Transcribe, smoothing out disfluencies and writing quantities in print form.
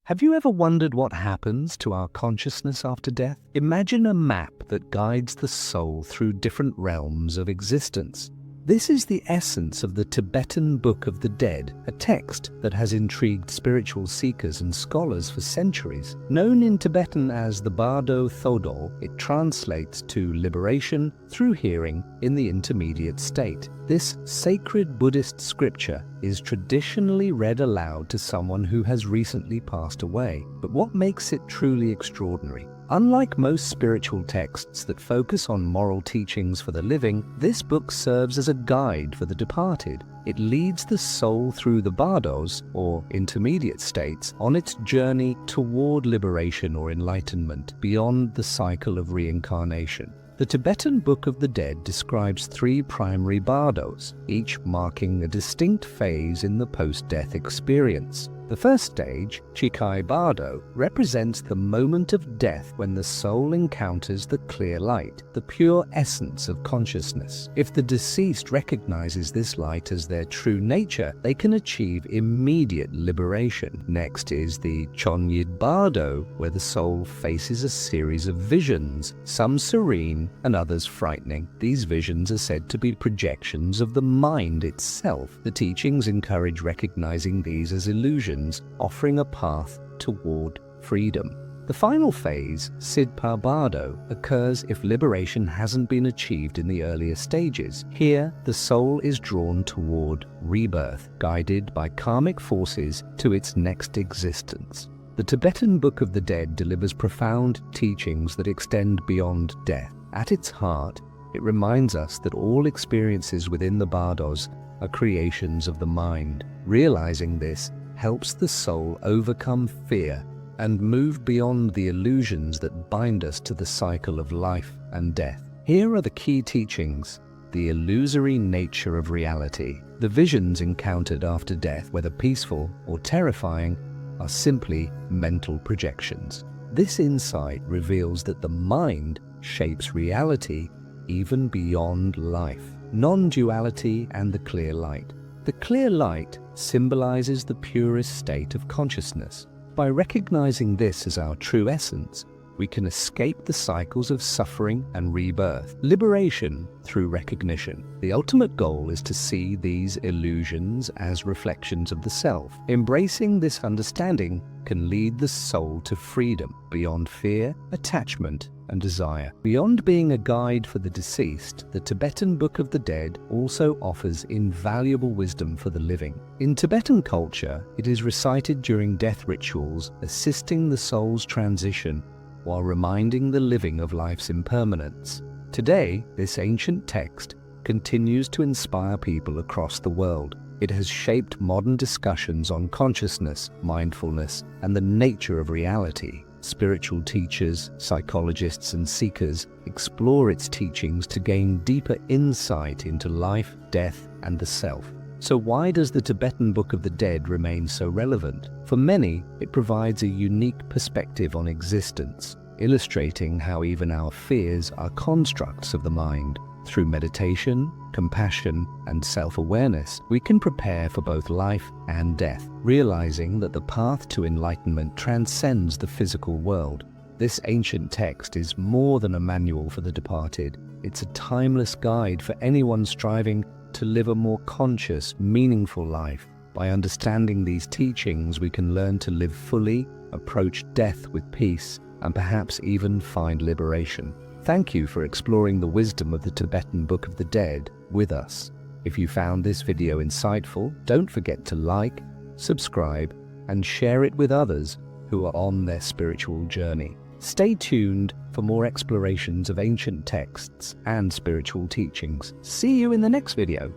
Have you ever wondered what happens to our consciousness after death? Imagine a map that guides the soul through different realms of existence. This is the essence of the Tibetan Book of the Dead, a text that has intrigued spiritual seekers and scholars for centuries. Known in Tibetan as the Bardo Thodol, it translates to liberation through hearing in the intermediate state. This sacred Buddhist scripture is traditionally read aloud to someone who has recently passed away. But what makes it truly extraordinary? Unlike most spiritual texts that focus on moral teachings for the living, this book serves as a guide for the departed. It leads the soul through the bardos, or intermediate states, on its journey toward liberation or enlightenment beyond the cycle of reincarnation. The Tibetan Book of the Dead describes 3 primary bardos, each marking a distinct phase in the post-death experience. The first stage, Chikhai Bardo, represents the moment of death when the soul encounters the clear light, the pure essence of consciousness. If the deceased recognizes this light as their true nature, they can achieve immediate liberation. Next is the Chonyid Bardo, where the soul faces a series of visions, some serene and others frightening. These visions are said to be projections of the mind itself. The teachings encourage recognizing these as illusions, offering a path toward freedom. The final phase, Sidpa Bardo, occurs if liberation hasn't been achieved in the earlier stages. Here, the soul is drawn toward rebirth, guided by karmic forces to its next existence. The Tibetan Book of the Dead delivers profound teachings that extend beyond death. At its heart, it reminds us that all experiences within the bardos are creations of the mind. Realizing this helps the soul overcome fear and move beyond the illusions that bind us to the cycle of life and death. Here are the key teachings: the illusory nature of reality. The visions encountered after death, whether peaceful or terrifying, are simply mental projections. This insight reveals that the mind shapes reality even beyond life. Non-duality and the clear light. The clear light symbolizes the purest state of consciousness. By recognizing this as our true essence, we can escape the cycles of suffering and rebirth, liberation through recognition. The ultimate goal is to see these illusions as reflections of the self. Embracing this understanding can lead the soul to freedom beyond fear, attachment, and desire. Beyond being a guide for the deceased, the Tibetan Book of the Dead also offers invaluable wisdom for the living. In Tibetan culture, it is recited during death rituals, assisting the soul's transition while reminding the living of life's impermanence. Today, this ancient text continues to inspire people across the world. It has shaped modern discussions on consciousness, mindfulness, and the nature of reality. Spiritual teachers, psychologists, and seekers explore its teachings to gain deeper insight into life, death, and the self. So why does the Tibetan Book of the Dead remain so relevant? For many, it provides a unique perspective on existence, illustrating how even our fears are constructs of the mind. Through meditation, compassion, and self-awareness, we can prepare for both life and death, realizing that the path to enlightenment transcends the physical world. This ancient text is more than a manual for the departed. It's a timeless guide for anyone striving to live a more conscious, meaningful life. By understanding these teachings, we can learn to live fully, approach death with peace, and perhaps even find liberation. Thank you for exploring the wisdom of the Tibetan Book of the Dead with us. If you found this video insightful, don't forget to like, subscribe, and share it with others who are on their spiritual journey. Stay tuned for more explorations of ancient texts and spiritual teachings. See you in the next video.